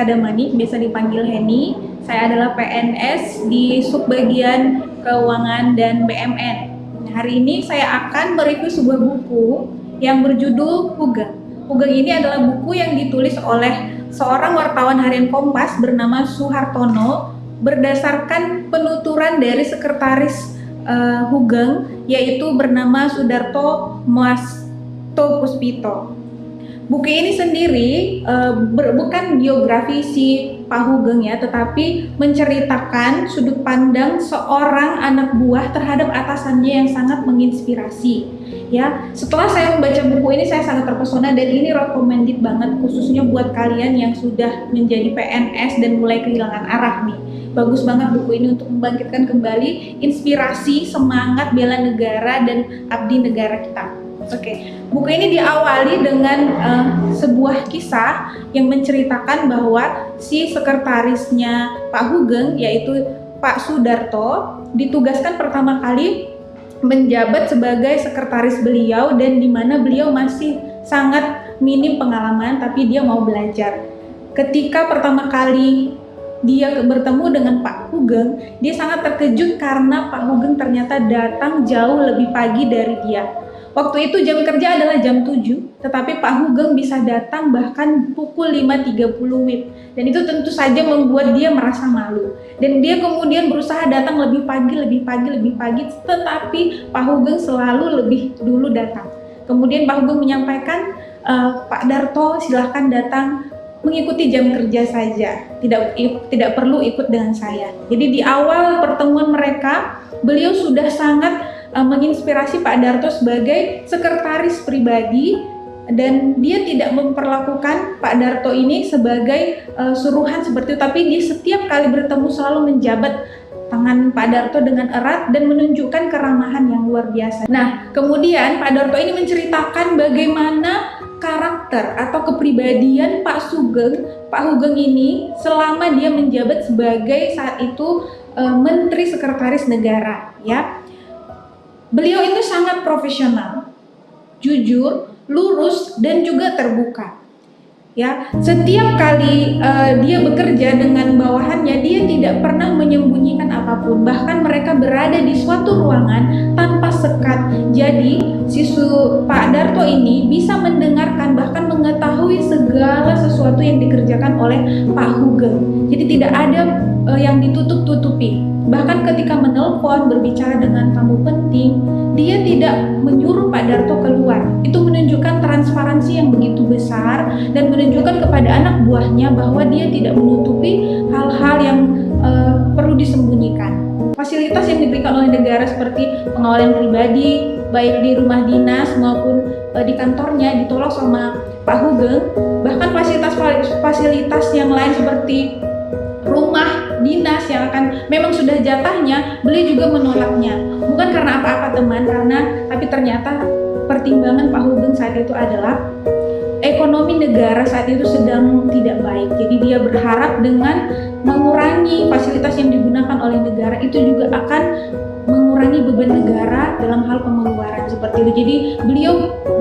Damani, biasa dipanggil Heni. Saya adalah PNS di Subbagian Keuangan dan BMN. Hari ini saya akan mereview sebuah buku yang berjudul Hugeng. Hugeng ini adalah buku yang ditulis oleh seorang wartawan harian Kompas bernama Suhartono berdasarkan penuturan dari sekretaris Hugeng, yaitu bernama Sudarto Muasto Puspito. Buku ini sendiri bukan biografi si Pak Hugeng ya, tetapi menceritakan sudut pandang seorang anak buah terhadap atasannya yang sangat menginspirasi. Ya, setelah saya membaca buku ini saya sangat terpesona dan ini recommended banget khususnya buat kalian yang sudah menjadi PNS dan mulai kehilangan arah nih. Bagus banget buku ini untuk membangkitkan kembali inspirasi, semangat bela negara dan abdi negara kita. Oke, buku ini diawali dengan sebuah kisah yang menceritakan bahwa si sekretarisnya Pak Hugeng, yaitu Pak Sudarto, ditugaskan pertama kali menjabat sebagai sekretaris beliau dan di mana beliau masih sangat minim pengalaman tapi dia mau belajar. Ketika pertama kali dia bertemu dengan Pak Hugeng, dia sangat terkejut karena Pak Hugeng ternyata datang jauh lebih pagi dari dia. Waktu itu jam kerja adalah jam 7, tetapi Pak Hugeng bisa datang bahkan pukul 5.30 WIB. Dan itu tentu saja membuat dia merasa malu. Dan dia kemudian berusaha datang lebih pagi, tetapi Pak Hugeng selalu lebih dulu datang. Kemudian Pak Hugeng menyampaikan, Pak Darto silahkan datang mengikuti jam kerja saja, tidak perlu ikut dengan saya. Jadi di awal pertemuan mereka, beliau sudah sangat menginspirasi Pak Darto sebagai sekretaris pribadi dan dia tidak memperlakukan Pak Darto ini sebagai suruhan seperti itu, tapi dia setiap kali bertemu selalu menjabat tangan Pak Darto dengan erat dan menunjukkan keramahan yang luar biasa. Nah, kemudian Pak Darto ini menceritakan bagaimana karakter atau kepribadian Pak Hugeng ini selama dia menjabat sebagai saat itu Menteri Sekretaris Negara, ya. Beliau itu sangat profesional, jujur, lurus, dan juga terbuka. Ya, setiap kali dia bekerja dengan bawahannya, dia tidak pernah menyembunyikan apapun. Bahkan mereka berada di suatu ruangan tanpa sekat. Jadi, Pak Darto ini bisa mendengarkan bahkan mengetahui segala sesuatu yang dikerjakan oleh Pak Hugeng. Jadi tidak ada yang ditutup-tutupi. Bahkan ketika menelpon berbicara dengan tamu penting, dia tidak menyuruh Pak Darto keluar. Itu menunjukkan transparansi yang begitu besar dan menunjukkan kepada anak buahnya bahwa dia tidak menutupi hal-hal yang perlu disembunyikan. Fasilitas yang diberikan oleh negara seperti pengawalan pribadi, baik di rumah dinas maupun di kantornya ditolak sama Pak Hugeng. Bahkan fasilitas yang lain seperti rumah dinas yang memang sudah jatahnya, beliau juga menolaknya. Bukan karena apa-apa teman, tapi ternyata pertimbangan Pak Hugeng saat itu adalah ekonomi negara saat itu sedang tidak baik. Jadi dia berharap dengan mengurangi fasilitas yang digunakan oleh negara itu juga akan mengurangi beban negara dalam hal pengeluaran seperti itu. Jadi beliau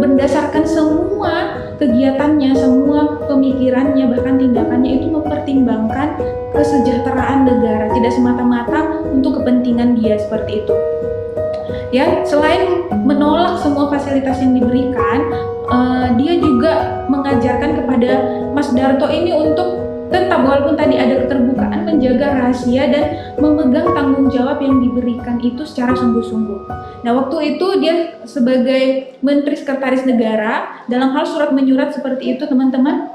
berdasarkan semua kegiatannya, semua pemikirannya, bahkan tindakannya itu mempertimbangkan kesejahteraan negara, tidak semata-mata untuk kepentingan dia seperti itu. Ya, selain menolak semua fasilitas yang diberikan, dia juga mengajarkan kepada Mas Darto ini untuk tetap walaupun tadi ada keterbukaan, menjaga rahasia dan memegang tanggung jawab yang diberikan itu secara sungguh-sungguh. Nah, waktu itu dia sebagai Menteri Sekretaris Negara, dalam hal surat menyurat seperti itu teman-teman,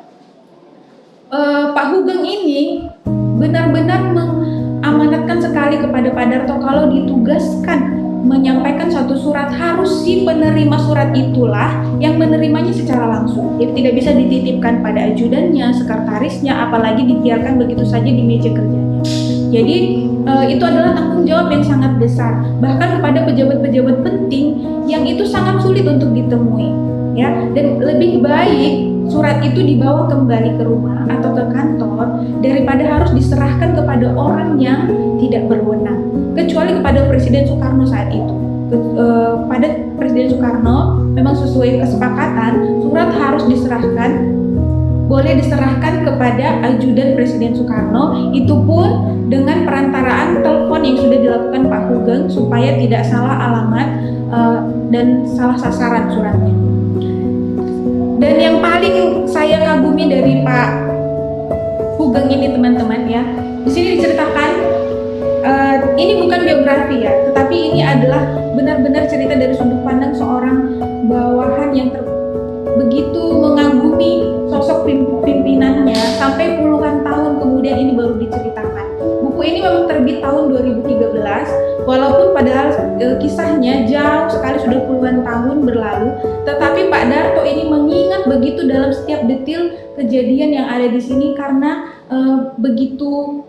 Pak Hugeng ini benar-benar mengamanatkan sekali kepada Pak Darto kalau ditugaskan menyampaikan suatu surat, harus si penerima surat itulah yang menerimanya secara langsung. Jadi tidak bisa dititipkan pada ajudannya, sekretarisnya, apalagi dibiarkan begitu saja di meja kerjanya. Jadi itu adalah tanggung jawab yang sangat besar, bahkan kepada pejabat-pejabat penting yang itu sangat sulit untuk ditemui, ya. Dan lebih baik surat itu dibawa kembali ke rumah atau ke kantor daripada harus diserahkan kepada orang yang tidak berwenang, kecuali kepada Presiden Soekarno saat itu. Pada Presiden Soekarno memang sesuai kesepakatan surat harus diserahkan boleh diserahkan kepada ajudan Presiden Soekarno, itu pun dengan perantaraan telepon yang sudah dilakukan Pak Hugeng supaya tidak salah alamat dan salah sasaran suratnya. Dan yang paling saya kagumi dari Pak Hugeng ini teman-teman ya, di sini diceritakan ini bukan biografi ya, tetapi ini adalah benar-benar cerita dari sudut pandang seorang bawahan yang begitu mengagumi sosok pimpinannya sampai puluhan tahun kemudian ini baru diceritakan. Buku ini memang terbit tahun 2013, walaupun padahal kisahnya jauh sekali, sudah puluhan tahun berlalu, tetapi Pak Darto ini mengingat begitu dalam setiap detil kejadian yang ada di sini karena begitu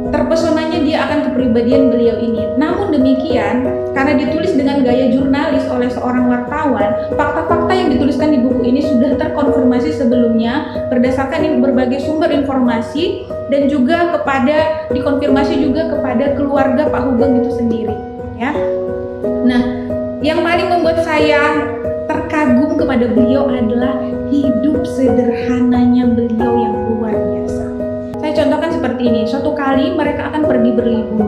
terpesonanya dia akan kepribadian beliau ini. Namun demikian, karena ditulis dengan gaya jurnalis oleh seorang wartawan, fakta-fakta yang dituliskan di buku ini sudah terkonfirmasi sebelumnya berdasarkan berbagai sumber informasi dan juga dikonfirmasi juga kepada keluarga Pak Hugeng itu sendiri. Ya. Nah, yang paling membuat saya terkagum kepada beliau adalah hidup sederhananya beliau yang luar biasa. Saya contohkan seperti ini, suatu kali mereka akan pergi berlibur.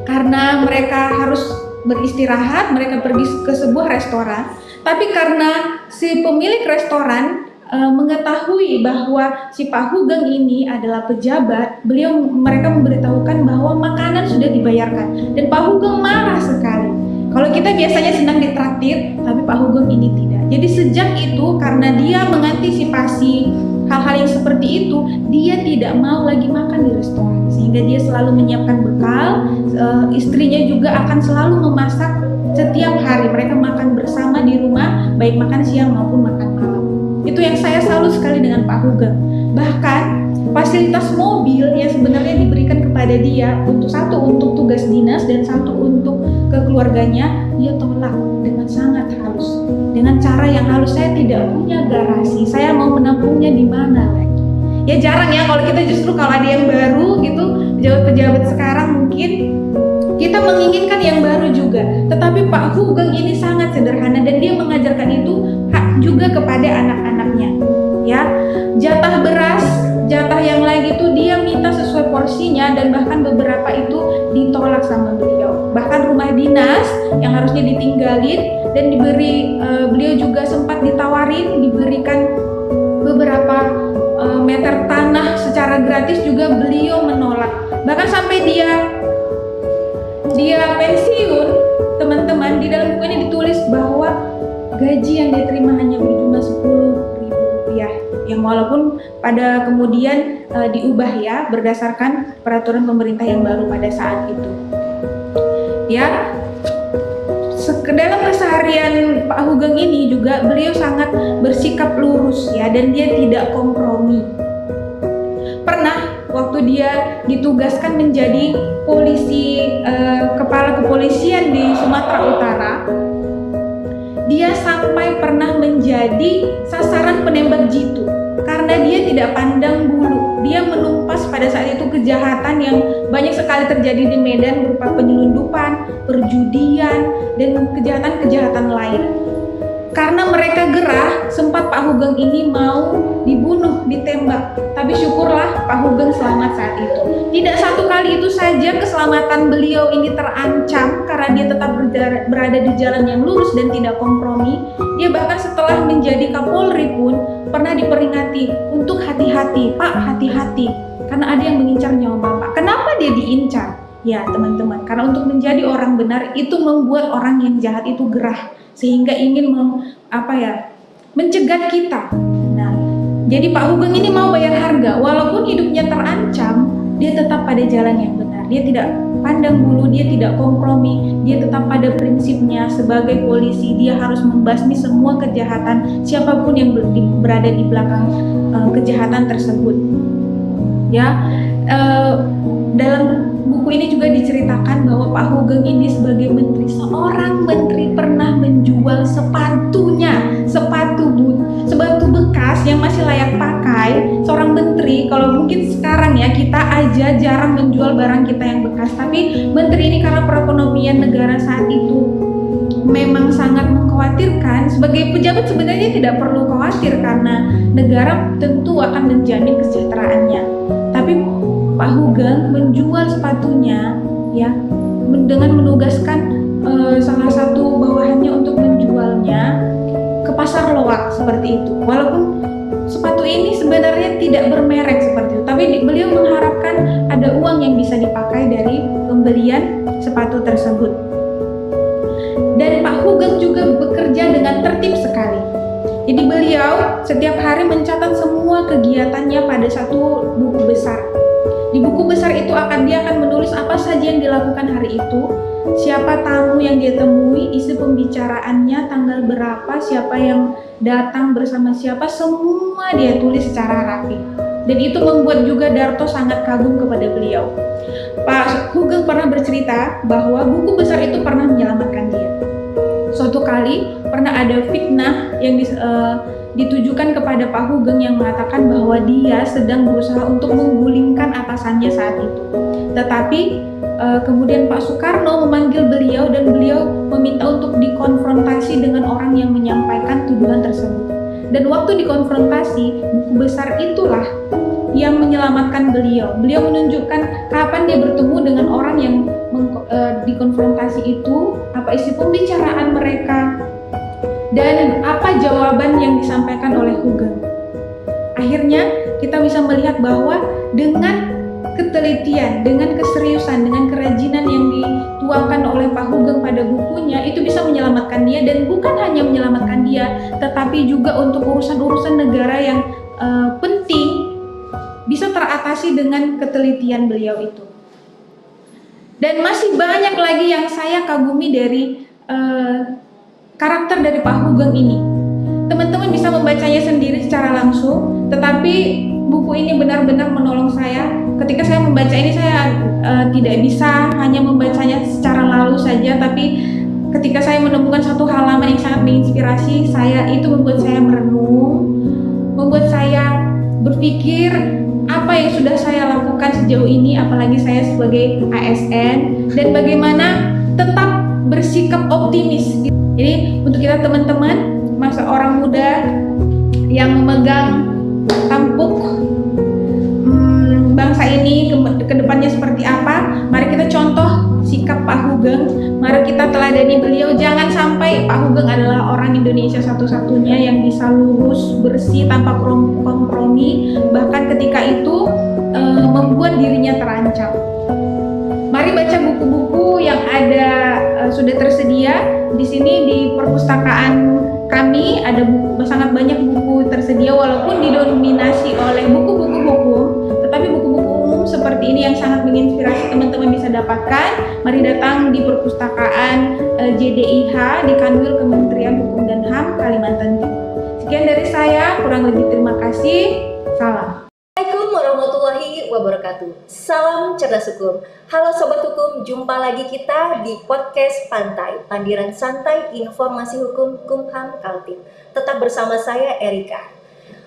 Karena mereka harus beristirahat, mereka pergi ke sebuah restoran. Tapi karena si pemilik restoran mengetahui bahwa si Pak Hugeng ini adalah pejabat, mereka memberitahukan bahwa makanan sudah dibayarkan. Dan Pak Hugeng marah sekali. Kalau kita biasanya senang ditraktir, tapi Pak Hugeng ini tidak. Jadi sejak itu karena dia mengantisipasi hal-hal yang seperti itu, dia tidak mau lagi makan di restoran, sehingga dia selalu menyiapkan bekal. Istrinya juga akan selalu memasak setiap hari. Mereka makan bersama di rumah, baik makan siang maupun makan malam. Itu yang saya salut sekali dengan Pak Hugeng. Bahkan fasilitas mobil yang sebenarnya diberikan kepada dia, satu untuk tugas dinas dan satu untuk kekeluarganya, dia tolak dengan sangat halus, dengan cara yang halus. Saya tidak punya garasi, saya mau menampungnya di mana lagi? Ya jarang ya kalau kita justru kalau ada yang baru gitu, pejabat-pejabat sekarang mungkin kita menginginkan yang baru juga. Tetapi Pak Hugeng ini sangat sederhana dan dia mengajarkan itu juga kepada anak-anaknya. Ya, jatah beras, jatah yang lain itu dia minta sesuai porsinya dan bahkan beberapa itu ditolak sama beliau. Bahkan rumah dinas yang harusnya ditinggalin dan beliau juga sempat diberikan beberapa meter tanah secara gratis juga beliau menolak. Bahkan sampai dia pensiun, teman-teman, di dalam buku ini ditulis bahwa gaji yang dia terima hanya berjumlah 10.000 rupiah, yang walaupun pada kemudian diubah ya berdasarkan peraturan pemerintah yang baru pada saat itu. Ya, dalam keseharian Pak Hugeng ini juga beliau sangat bersikap lurus ya, dan dia tidak kompromi. Pernah waktu dia ditugaskan menjadi kepala kepolisian di Sumatera Utara, dia sampai pernah menjadi sasaran penembak jitu karena dia tidak pandang bulu. Dia menumpas pada saat itu kejahatan yang banyak sekali terjadi di Medan berupa penyelundupan, perjudian, dan kejahatan-kejahatan lain. Karena mereka gerah, sempat Pak Hugeng ini mau dibunuh, ditembak. Tapi syukurlah Pak Hugeng selamat saat itu. Tidak satu kali itu saja keselamatan beliau ini terancam karena dia tetap berada di jalan yang lurus dan tidak kompromi. Dia bahkan setelah menjadi Kapolri pun pernah diperingati untuk hati-hati, Pak, hati-hati, karena ada yang mengincar nyawa Bapak. Kenapa dia diincar? Ya teman-teman, karena untuk menjadi orang benar itu membuat orang yang jahat itu gerah, sehingga ingin mencegat kita. Nah, jadi Pak Hugeng ini mau bayar harga, walaupun hidupnya terancam, dia tetap pada jalan yang benar. Dia tidak pandang bulu, dia tidak kompromi, dia tetap pada prinsipnya. Sebagai polisi, dia harus membasmi semua kejahatan, siapapun yang berada di belakang kejahatan tersebut. Ya, dalam buku ini juga diceritakan bahwa Pak Hugeng ini sebagai menteri, seorang menteri pernah menjual sepatunya, sepatu bekas yang masih layak pakai. Seorang menteri, kalau mungkin sekarang ya kita aja jarang menjual barang kita yang bekas, tapi menteri ini karena perekonomian negara saat itu memang sangat dikhawatirkan, sebagai pejabat sebenarnya tidak perlu khawatir karena negara tentu akan menjamin kesejahteraannya. Tapi Pak Hugeng menjual sepatunya ya dengan menugaskan salah satu bawahannya untuk menjualnya ke pasar loak seperti itu. Walaupun sepatu ini sebenarnya tidak bermerek seperti itu, tapi beliau mengharapkan ada uang yang bisa dipakai dari pembelian sepatu tersebut. Dan Pak Hugeng juga bekerja dengan tertib sekali. Jadi beliau setiap hari mencatat semua kegiatannya pada satu buku besar. Di buku besar itu dia akan menulis apa saja yang dilakukan hari itu, siapa tamu yang dia temui, isi pembicaraannya, tanggal berapa, siapa yang datang bersama siapa, semua dia tulis secara rapi. Dan itu membuat juga Darto sangat kagum kepada beliau. Pak Hugeng pernah bercerita bahwa buku besar itu pernah menyelamatkan dia. Suatu kali pernah ada fitnah yang ditujukan kepada Pak Hugeng yang mengatakan bahwa dia sedang berusaha untuk menggulingkan atasannya saat itu. Tetapi kemudian Pak Soekarno memanggil beliau dan beliau meminta untuk dikonfrontasi dengan orang yang menyampaikan tuduhan tersebut. Dan waktu dikonfrontasi, buku besar itulah yang menyelamatkan beliau. Beliau menunjukkan kapan dia bertemu dengan orang yang dikonfrontasi itu, apa isi pembicaraan mereka, dan apa jawaban yang disampaikan oleh Hugeng. Akhirnya kita bisa melihat bahwa dengan ketelitian, dengan keseriusan, dengan kerajinan yang dituangkan oleh Pak Hugeng pada bukunya, itu bisa menyelamatkan dia, dan bukan hanya menyelamatkan dia, tetapi juga untuk urusan-urusan negara yang penting bisa teratasi dengan ketelitian beliau itu. Dan masih banyak lagi yang saya kagumi dari karakter dari Pak Hugeng ini. Teman-teman bisa membacanya sendiri secara langsung, tetapi buku ini benar-benar menolong saya. Ketika saya membaca ini, saya tidak bisa hanya membacanya secara lalu saja, tapi ketika saya menemukan satu halaman yang sangat menginspirasi saya, itu membuat saya merenung, membuat saya berpikir apa yang sudah saya lakukan sejauh ini, apalagi saya sebagai ASN, dan bagaimana tetap bersikap optimis. Jadi untuk kita teman-teman, masa orang muda yang memegang tampuk bangsa ini ke depannya seperti apa, mari kita contoh sikap Pak Hugeng, mari kita teladani beliau. Jangan sampai Pak Hugeng adalah orang Indonesia satu-satunya yang bisa lurus, bersih, tanpa kompromi, bahkan ketika itu membuat dirinya terancam. Mari baca buku-buku yang ada sudah tersedia di sini di perpustakaan kami. Ada sangat banyak buku tersedia, walaupun didominasi oleh buku-buku hukum, tetapi buku-buku umum seperti ini yang sangat menginspirasi teman-teman bisa dapatkan. Mari datang di perpustakaan JDIH di Kanwil Kementerian Hukum dan HAM Kalimantan Timur. Sekian dari saya, kurang lebih terima kasih. Salam. Assalamualaikum warahmatullahi wabarakatuh. Salam cerdas hukum. Halo sobat hukum, jumpa lagi kita di podcast Pantai, panggilan santai informasi hukum Kumham Kaltim. Tetap bersama saya Erika.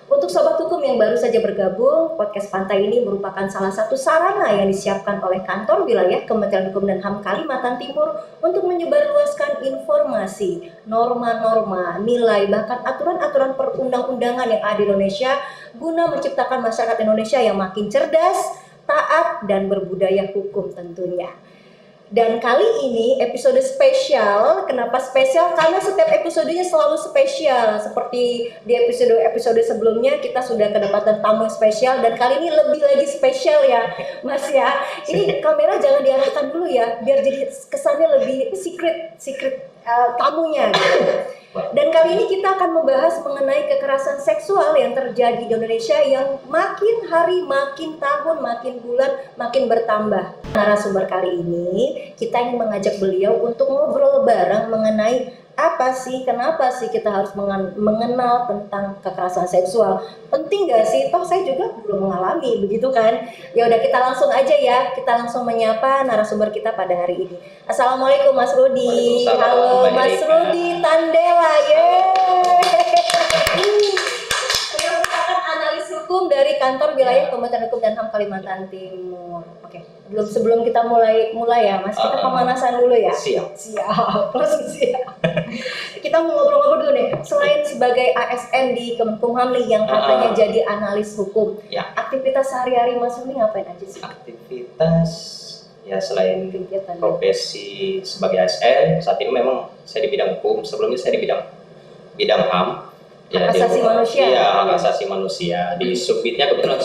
Untuk sobat hukum yang baru saja bergabung, podcast Pantai ini merupakan salah satu sarana yang disiapkan oleh kantor wilayah Kementerian Hukum dan HAM Kalimantan Timur untuk menyebarluaskan informasi, norma-norma, nilai, bahkan aturan-aturan perundang-undangan yang ada di Indonesia guna menciptakan masyarakat Indonesia yang makin cerdas, taat, dan berbudaya hukum tentunya. Dan kali ini episode spesial. Kenapa spesial? Karena setiap episodenya selalu spesial. Seperti di episode sebelumnya kita sudah kedapatan tamu spesial, dan kali ini lebih lagi spesial ya Mas ya. Ini kamera jangan diarahkan dulu ya, biar jadi kesannya lebih secret tamunya gitu. Dan kali ini kita akan membahas mengenai kekerasan seksual yang terjadi di Indonesia yang makin hari, makin tahun, makin bulan, makin bertambah. Narasumber kali ini kita ingin mengajak beliau untuk ngobrol bareng mengenai apa sih, kenapa sih kita harus mengenal tentang kekerasan seksual. Penting gak sih? Toh saya juga belum mengalami, begitu kan? Ya udah, kita langsung aja ya. Kita langsung menyapa narasumber kita pada hari ini. Assalamualaikum Mas Rudi. Halo Mas Rudi Tandela. Yang merupakan analis hukum dari kantor wilayah Kementerian Hukum dan HAM Kalimantan Timur. Oke, sebelum kita mulai ya Mas, kita pemanasan dulu ya. Siap. Langsung siap. Kita kita mau ngobrol-ngobrol dulu nih. Selain sebagai ASN di Kemenkumham nih yang katanya jadi analis hukum, Ya. aktivitas sehari-hari Mas Rudi ngapain aja sih? Aktivitas ya selain Kegiatan. profesi sebagai ASN, saat ini memang saya di bidang hukum. Sebelumnya saya di bidang HAM. Hak asasi manusia. Iya, hak asasi manusia. Di subbidnya kebetulan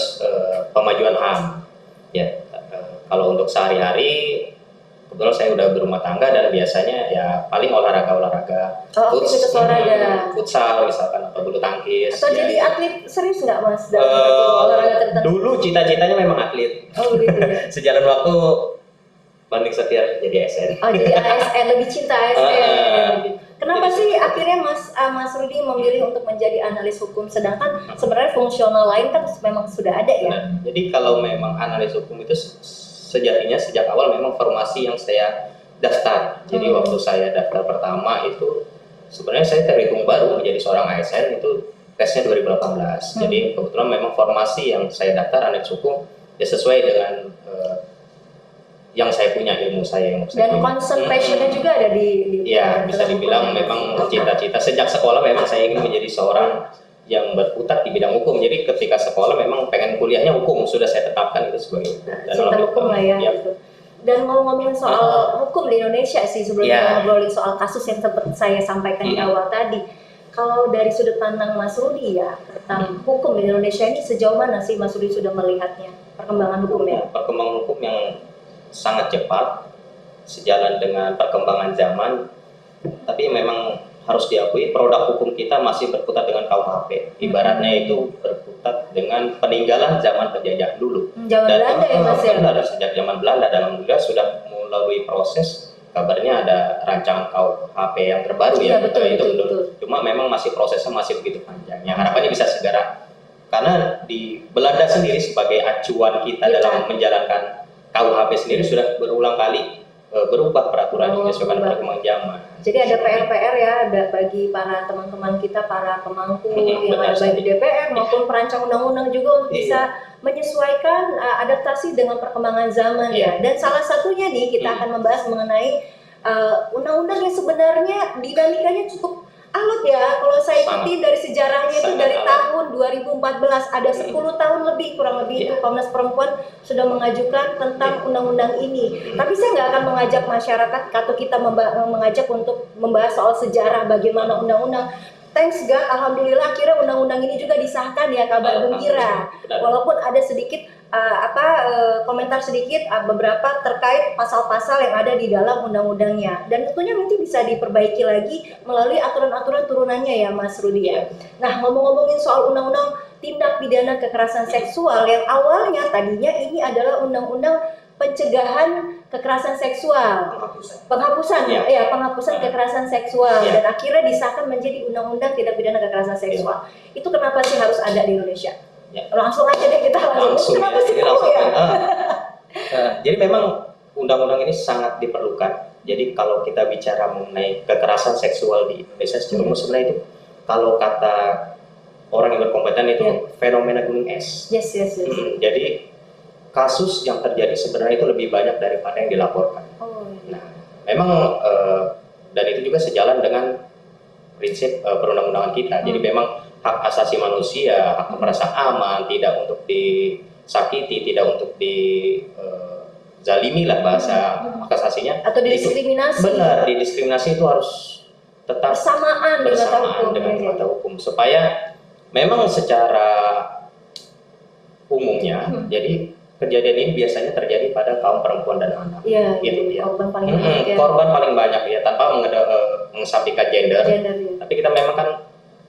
pemajuan HAM. Ya, kalau untuk sehari-hari kebetulan saya udah berumah tangga dan biasanya ya paling olahraga. Oh, aktivitas olahraga. Futsal misalkan atau bulu tangkis. Atau ya, jadi ya. atlet serius nggak Mas dalam satu olahraga tertentu? Dulu cita-citanya memang atlet. Oh gitu ya. Sejalan waktu banding setia jadi ASN. Oh jadi ASN, lebih cinta ASN. Kenapa sih akhirnya Mas Rudi memilih untuk menjadi analis hukum, sedangkan sebenarnya fungsional lain kan memang sudah ada ya? Nah, jadi kalau memang analis hukum itu sejatinya sejak awal memang formasi yang saya daftar. Jadi waktu saya daftar pertama itu sebenarnya saya terhitung baru menjadi seorang ASN itu tesnya 2018. Jadi kebetulan memang formasi yang saya daftar analis hukum ya sesuai dengan yang saya punya, ilmu saya yang saya Dan punya. concern passionnya juga ada di Ya, bisa dalam dibilang hukum. memang cita-cita sejak sekolah memang saya ingin menjadi seorang yang berkutat di bidang hukum. Jadi ketika sekolah memang pengen kuliahnya hukum, sudah saya tetapkan itu sebagai hukum. Dan Cinta hukum lah ya. Ya. Gitu. Dan mau ngomongin soal hukum di Indonesia sih, sebelum Ya. kita ngobrolin soal kasus yang sempat saya sampaikan di awal tadi. Kalau dari sudut pandang Mas Rudi ya tentang hukum di Indonesia ini sejauh mana sih Mas Rudi sudah melihatnya perkembangan hukumnya? Perkembangan hukum yang sangat cepat sejalan dengan perkembangan zaman, tapi memang harus diakui produk hukum kita masih berkutat dengan KUHP. Ibaratnya itu berkutat dengan peninggalan zaman penjajah dulu. Zaman Belanda ya Mas ya? Benar, sejak zaman Belanda dan alhamdulillah sudah melalui proses, kabarnya ada rancangan KUHP yang terbaru Iya, ya. betul. Cuma memang prosesnya masih begitu panjang. Yang harapannya bisa segera. Karena di Belanda sendiri sebagai acuan kita dalam menjalankan KUHP sendiri sudah berulang kali berubah peraturan menyesuaikan perkembangan zaman. Jadi ada PR-PR ya, ada bagi para teman-teman kita, para pemangku yang ada baik di DPR maupun perancang undang-undang juga untuk bisa menyesuaikan adaptasi dengan perkembangan zaman ya. Dan salah satunya nih kita akan membahas mengenai undang-undang yang sebenarnya dinamikanya cukup alot ya. Kalau saya ikuti dari sejarahnya itu dari tahun 2014 ada 10 tahun lebih kurang lebih itu Komnas Perempuan sudah mengajukan tentang undang-undang ini. Tapi saya nggak akan mengajak masyarakat atau kita mengajak untuk membahas soal sejarah bagaimana undang-undang. Thanks God, alhamdulillah akhirnya undang-undang ini juga disahkan ya, kabar gembira. Walaupun ada sedikit komentar sedikit beberapa terkait pasal-pasal yang ada di dalam undang-undangnya, dan tentunya nanti bisa diperbaiki lagi melalui aturan-aturan turunannya ya Mas Rudi ya. Nah, ngomong-ngomongin soal undang-undang tindak pidana kekerasan seksual yang awalnya tadinya ini adalah undang-undang pencegahan kekerasan seksual, penghapusan kekerasan seksual, dan akhirnya disahkan menjadi undang-undang tindak pidana kekerasan seksual. Itu kenapa sih harus ada di Indonesia? Langsung aja deh kita langsung. Kenapa sih perlu ya? Jadi memang undang-undang ini sangat diperlukan. Jadi kalau kita bicara mengenai kekerasan seksual di Indonesia secara umum sebenarnya itu kalau kata orang yang berkompeten itu fenomena gunung es. Yes. Jadi kasus yang terjadi sebenarnya itu lebih banyak daripada yang dilaporkan. Nah, memang dan itu juga sejalan dengan prinsip perundang-undangan kita. Jadi memang hak asasi manusia, hak merasa aman, tidak untuk disakiti, tidak untuk dizalimi lah bahasa hak asasinya. Atau didiskriminasi. Benar, didiskriminasi itu harus tetap bersamaan dengan mata hukum supaya memang secara umumnya jadi kejadian ini biasanya terjadi pada kaum perempuan dan anak. Korban paling banyak. Korban paling banyak ya, tanpa mengesampingkan gender. Tapi kita memang kan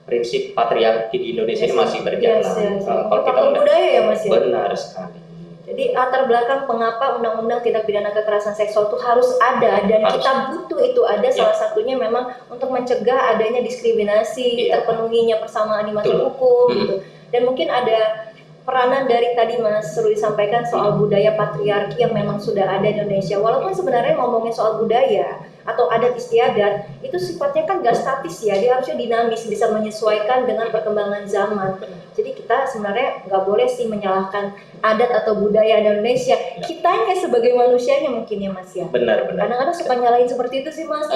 prinsip patriarki di Indonesia ini masih berjalan. Kalau kita budaya ya Mas ya. Benar sekali. Jadi latar belakang mengapa undang-undang tindak pidana kekerasan seksual itu harus ada dan kita butuh itu ada salah satunya memang untuk mencegah adanya diskriminasi, terpenuhinya persamaan di mata hukum gitu. Dan mungkin ada peranan dari tadi Mas Rudi sampaikan soal budaya patriarki yang memang sudah ada di Indonesia. Walaupun sebenarnya ngomongin soal budaya atau adat istiadat itu sifatnya kan gak statis ya, dia harusnya dinamis, bisa menyesuaikan dengan perkembangan zaman. Jadi kita sebenarnya nggak boleh sih menyalahkan adat atau budaya di Indonesia. Kitanya sebagai manusianya mungkin ya Mas ya. Benar. Kadang-kadang suka nyalahin seperti itu sih Mas.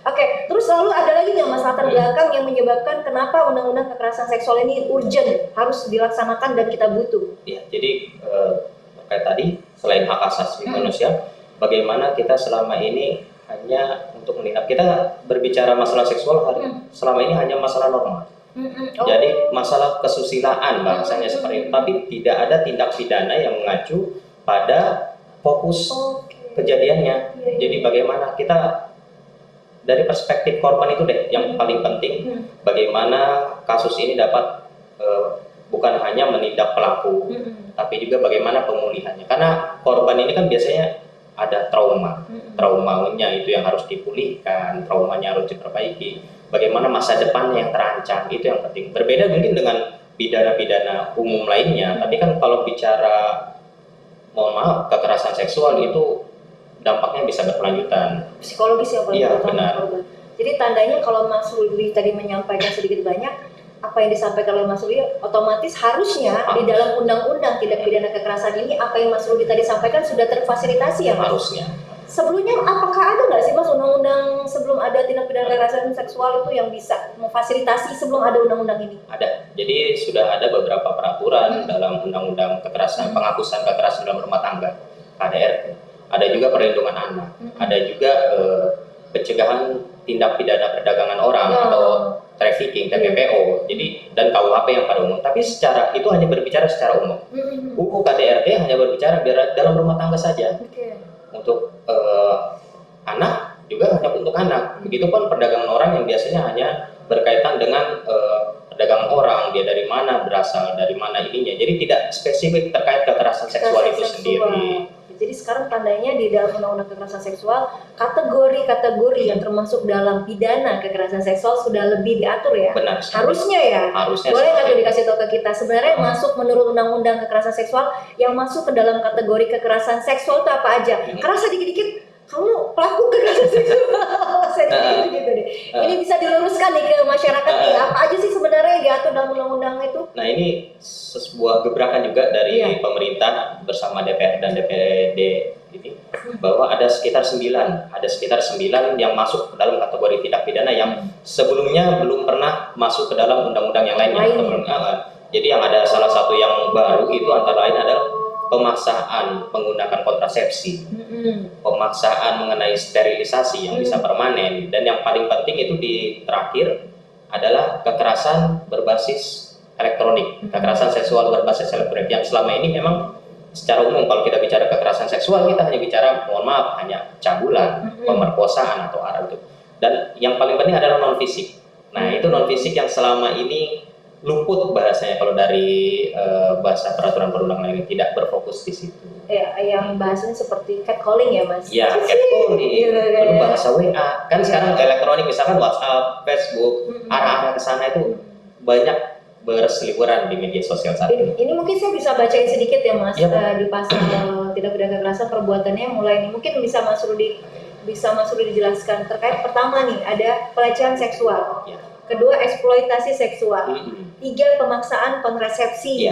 Oke, terus lalu ada lagi nggak Mas latar belakang yang menyebabkan kenapa undang-undang kekerasan seksual ini urgent, harus dilaksanakan dan kita butuh? Ya, jadi terkait tadi selain hak asasi manusia, bagaimana kita selama ini hanya untuk menindak, kita berbicara masalah seksual selama ini hanya masalah norma. Jadi masalah kesusilaan bahasanya seperti itu, tapi tidak ada tindak pidana yang mengacu pada fokus kejadiannya. Jadi bagaimana kita dari perspektif korban itu deh yang paling penting, bagaimana kasus ini dapat bukan hanya menindak pelaku, tapi juga bagaimana pemulihannya. Karena korban ini kan biasanya ada traumanya itu yang harus dipulihkan, traumanya harus diperbaiki. Bagaimana masa depannya yang terancam, itu yang penting. Berbeda mungkin dengan pidana-pidana umum lainnya, tapi kan kalau bicara, mohon maaf, kekerasan seksual itu dampaknya bisa berkelanjutan. Psikologis yang paling Iya, utama benar. korban. Jadi tandanya kalau Mas Rudi tadi menyampaikan sedikit banyak apa yang disampaikan oleh Mas Rudi, otomatis harusnya di dalam undang-undang tindak pidana kekerasan ini apa yang Mas Rudi tadi sampaikan sudah terfasilitasi ya Mas? Harusnya. Sebelumnya apakah ada nggak sih Mas undang-undang sebelum ada tindak pidana kekerasan seksual itu yang bisa memfasilitasi sebelum ada undang-undang ini? Ada. Jadi sudah ada beberapa peraturan dalam undang-undang kekerasan, penghapusan kekerasan dalam rumah tangga, KDRT. Ada juga perlindungan anak. Ada juga pencegahan tindak pidana perdagangan orang atau trafficking, TPPO. Jadi dan KUHP yang pada umum. Tapi secara itu hanya berbicara secara umum. UU KDRT hanya berbicara dalam rumah tangga saja. Untuk anak juga hanya untuk anak. Begitupun perdagangan orang yang biasanya hanya berkaitan dengan perdagangan orang, dia dari mana berasal, dari mana ininya. Jadi tidak spesifik terkait kekerasan seksual itu sendiri. Jadi sekarang tandanya di dalam undang-undang kekerasan seksual kategori-kategori yang termasuk dalam pidana kekerasan seksual sudah lebih diatur ya. Benar. Harusnya ya. Harusnya. Boleh nggak tuh dikasih tahu ke kita sebenarnya masuk menurut undang-undang kekerasan seksual yang masuk ke dalam kategori kekerasan seksual itu apa aja? Karena sedikit-dikit kamu pelaku kekerasan seksual gitu deh. Ini bisa diluruskan nih ke masyarakat nih. Apa aja sih sebenarnya yang diatur dalam undang-undang itu? Nah, ini sebuah gebrakan juga dari pemerintah bersama DPR dan DPRD ini, bahwa ada sekitar 9 yang masuk ke dalam kategori tindak pidana yang sebelumnya belum pernah masuk ke dalam undang-undang yang lainnya. Jadi yang ada salah satu yang baru itu antara lain adalah pemaksaan menggunakan kontrasepsi, pemaksaan mengenai sterilisasi yang bisa permanen, dan yang paling penting itu di terakhir adalah kekerasan berbasis elektronik, kekerasan seksual berbasis elektronik yang selama ini memang secara umum kalau kita bicara kekerasan seksual kita hanya bicara, mohon maaf, hanya cabulan, pemerkosaan atau arah itu. Dan yang paling penting adalah non fisik. Nah, itu non fisik yang selama ini luput bahasanya kalau dari bahasa peraturan perundang-undangan ini, tidak berfokus di situ. Ya, yang bahasanya seperti catcalling ya Mas? Ya, catcalling, belum bahasa WA. Kan sekarang elektronik, misalkan WhatsApp, Facebook, arah-arah ke sana itu banyak berseliweran di media sosial saat ini. Ini mungkin saya bisa bacain sedikit ya Mas, di pasal tindak pidana kekerasan perbuatannya mulai ini. Mungkin bisa Mas Rudi dijelaskan terkait pertama nih, ada pelecehan seksual. Kedua, eksploitasi seksual. 3, pemaksaan kontrasepsi.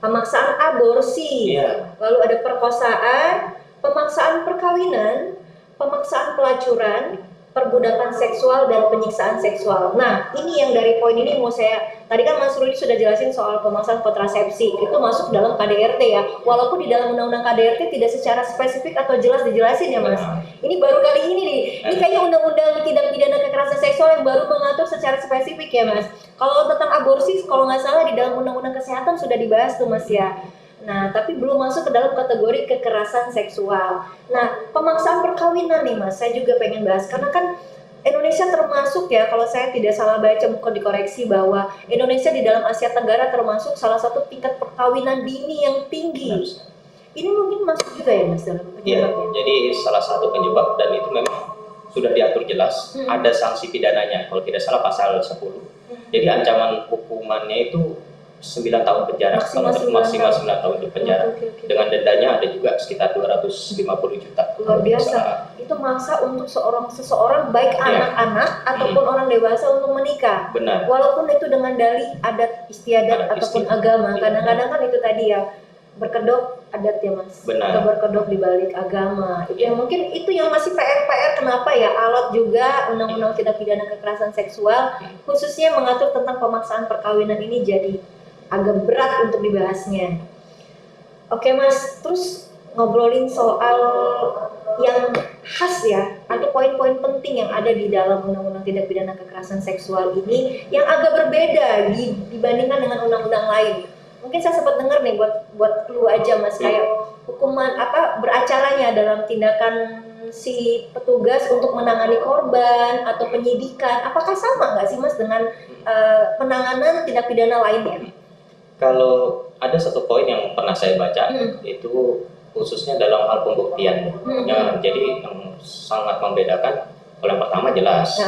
Pemaksaan aborsi. Lalu ada perkosaan, pemaksaan perkawinan, pemaksaan pelacuran, perbudakan seksual, dan penyiksaan seksual. Nah, ini yang dari poin ini mau saya, tadi kan Mas Rudi sudah jelasin soal pemaksaan kontrasepsi, itu masuk dalam KDRT ya, walaupun di dalam undang-undang KDRT tidak secara spesifik atau jelas dijelasin ya Mas. Ini baru kali ini nih, ini kayaknya undang-undang tindak pidana kekerasan seksual yang baru mengatur secara spesifik ya Mas. Kalau tentang aborsi, kalau nggak salah di dalam undang-undang kesehatan sudah dibahas tuh Mas ya. Nah, tapi belum masuk ke dalam kategori kekerasan seksual. Nah, pemaksaan perkawinan nih Mas, saya juga pengen bahas. Karena kan Indonesia termasuk ya, kalau saya tidak salah baca, mungkin dikoreksi, bahwa Indonesia di dalam Asia Tenggara termasuk salah satu tingkat perkawinan dini yang tinggi. Ini mungkin masuk juga ya Mas dalam penyebabnya? Jadi salah satu penyebab, dan itu memang sudah diatur jelas, ada sanksi pidananya, kalau tidak salah pasal 10. Jadi ancaman hukumannya itu 9 tahun penjara, maksimal 9 tahun di penjara. Dengan dendanya ada juga sekitar 250 juta. Luar biasa. Itu maksa untuk seseorang baik anak-anak ataupun orang dewasa untuk menikah. Benar. Walaupun itu dengan dalih adat istiadat ataupun agama. Kadang-kadang kan itu tadi ya, berkedok adat ya Mas, Benar. atau berkedok di balik agama. Itu yang mungkin itu yang masih PR kenapa ya alot juga undang-undang tindak pidana kekerasan seksual khususnya mengatur tentang pemaksaan perkawinan ini jadi agak berat untuk dibahasnya. Oke Mas, terus ngobrolin soal yang khas ya atau poin-poin penting yang ada di dalam undang-undang tindak pidana kekerasan seksual ini yang agak berbeda dibandingkan dengan undang-undang lain. Mungkin saya sempat dengar nih buat clue aja Mas, kayak hukuman apa beracaranya dalam tindakan si petugas untuk menangani korban atau penyidikan, apakah sama nggak sih Mas dengan penanganan tindak pidana lainnya? Kalau ada satu poin yang pernah saya baca itu khususnya dalam hal pembuktian. Ya, jadi yang sangat membedakan, kalau yang pertama jelas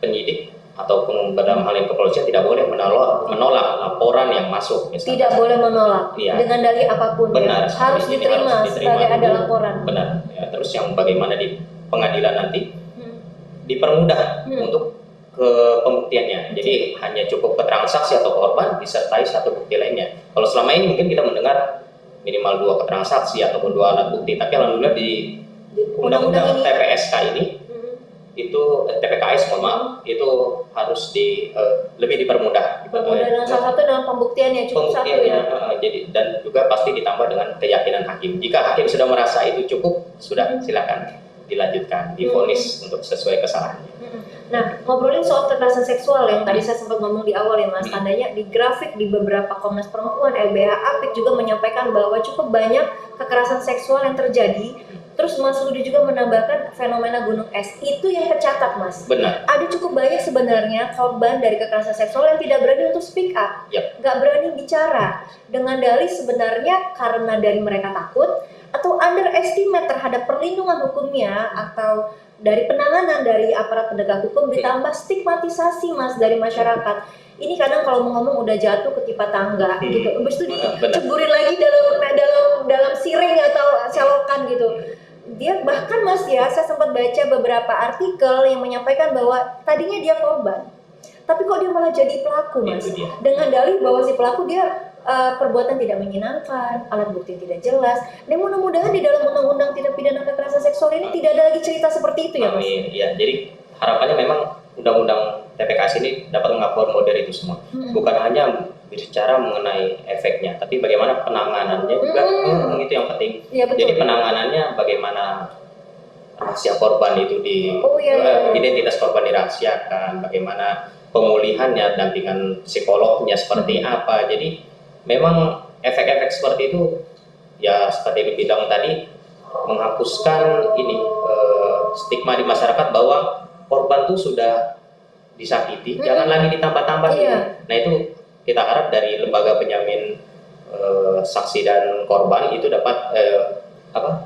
penyidik ataupun dalam hal yang kepolisian tidak boleh menolak laporan yang masuk. Misalkan. Tidak boleh menolak dengan dalih apapun. Benar, ya. Harus diterima sebagai ada laporan. Benar. Ya, terus yang bagaimana di pengadilan nanti dipermudah untuk ke pembuktiannya. Jadi hanya cukup keterangan saksi atau korban disertai satu bukti lainnya. Kalau selama ini mungkin kita mendengar minimal 2 keterangan saksi ataupun 2 alat bukti, tapi alhamdulillah di undang-undang TPSK ini itu TPKS mohon maaf itu harus lebih dipermudah. Dan salah satu dalam pembuktiannya cukup satu ya. Jadi dan juga pasti ditambah dengan keyakinan hakim. Jika hakim sudah merasa itu cukup, sudah silakan dilanjutkan, divonis untuk sesuai kesalahannya. Nah, ngobrolin soal kekerasan seksual yang tadi saya sempat ngomong di awal ya Mas, tandanya di grafik di beberapa Komnas Perempuan, LBH Apik juga menyampaikan bahwa cukup banyak kekerasan seksual yang terjadi. Terus Mas Rudi juga menambahkan fenomena gunung es, itu yang tercatat Mas. Benar. Ada cukup banyak sebenarnya korban dari kekerasan seksual yang tidak berani untuk speak up, nggak berani bicara, dengan dalih sebenarnya karena dari mereka takut, atau underestimate terhadap perlindungan hukumnya, atau dari penanganan dari aparat penegak hukum ditambah stigmatisasi Mas dari masyarakat. Ini kadang kalau mau ngomong udah jatuh ketimpa tangga gitu, habis itu diceburin lagi dalam siring atau selokan gitu. Dia bahkan Mas ya, saya sempat baca beberapa artikel yang menyampaikan bahwa tadinya dia korban, tapi kok dia malah jadi pelaku Mas, dengan dalih bahwa si pelaku dia perbuatan tidak menyenangkan, alat bukti tidak jelas. Dan mudah-mudahan di dalam undang-undang tindak pidana kekerasan seksual ini tidak ada lagi cerita seperti itu ya Mas. Iya, jadi harapannya memang undang-undang TPKS ini dapat mengakomodir itu semua. Bukan hanya bicara mengenai efeknya, tapi bagaimana penanganannya juga itu yang penting. Ya, jadi penanganannya bagaimana rahasia korban itu identitas korban dirahasiakan, bagaimana pemulihannya, dampingan psikolognya seperti apa. Jadi memang efek-efek seperti itu ya seperti dibilang tadi menghapuskan stigma di masyarakat bahwa korban itu sudah disakiti, jangan lagi ditambah-tambah. Nah itu kita harap dari lembaga penjamin saksi dan korban itu dapat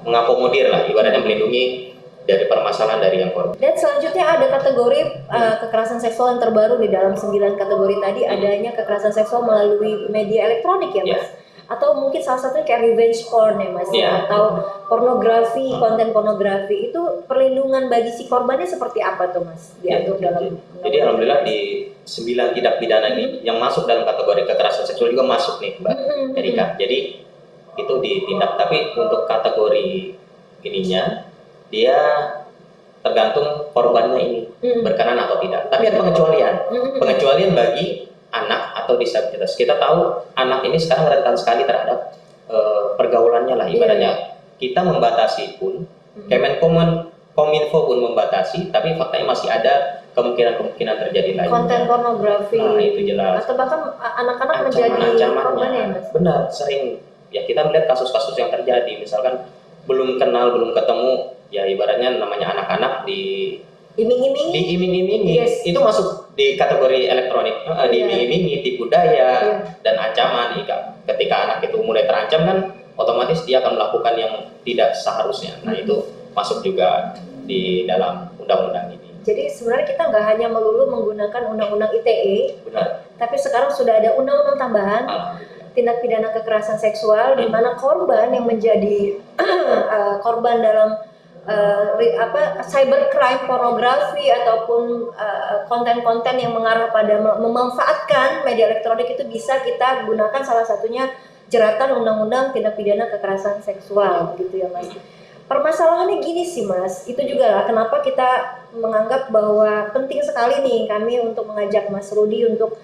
mengakomodir lah, ibaratnya melindungi dari permasalahan dari yang korban. Dan selanjutnya ada kategori kekerasan seksual yang terbaru di dalam 9 kategori tadi, adanya kekerasan seksual melalui media elektronik ya Mas? Atau mungkin salah satunya kayak revenge porn ya Mas, atau pornografi, konten pornografi. Itu perlindungan bagi si korbannya seperti apa tuh Mas? Diatur dalam. Jadi alhamdulillah di 9 tindak pidana ini yang masuk dalam kategori kekerasan seksual juga masuk nih Mbak Erika. Jadi itu ditindak, tapi untuk kategori ininya dia tergantung korbannya ini berkenan atau tidak. Tapi ada pengecualian bagi anak atau disabilitas. Kita tahu anak ini sekarang rentan sekali terhadap pergaulannya lah, ibaratnya kita membatasi pun, Kominfo pun membatasi, tapi faktanya masih ada kemungkinan terjadi lagi. Konten pornografi. Nah, itu jelas. Atau bahkan anak-anak menjadi korbannya ya Mas? Benar, sering ya kita melihat kasus-kasus yang terjadi, misalkan belum kenal, belum ketemu, ya ibaratnya namanya anak-anak diiming-imingi, itu masuk di kategori elektronik, diiming-imingi, tipu daya dan ancaman. Ketika anak itu mulai terancam kan otomatis dia akan melakukan yang tidak seharusnya. Nah itu masuk juga di dalam undang-undang ini. Jadi sebenarnya kita nggak hanya melulu menggunakan undang-undang ITE, tapi sekarang sudah ada undang-undang tambahan tindak pidana kekerasan seksual di mana korban yang menjadi korban dalam cybercrime, pornografi ataupun konten-konten yang mengarah pada memanfaatkan media elektronik itu bisa kita gunakan salah satunya jeratan undang-undang tindak pidana kekerasan seksual gitu ya Mas. Permasalahannya gini sih Mas, itu juga lah kenapa kita menganggap bahwa penting sekali nih kami untuk mengajak Mas Rudi untuk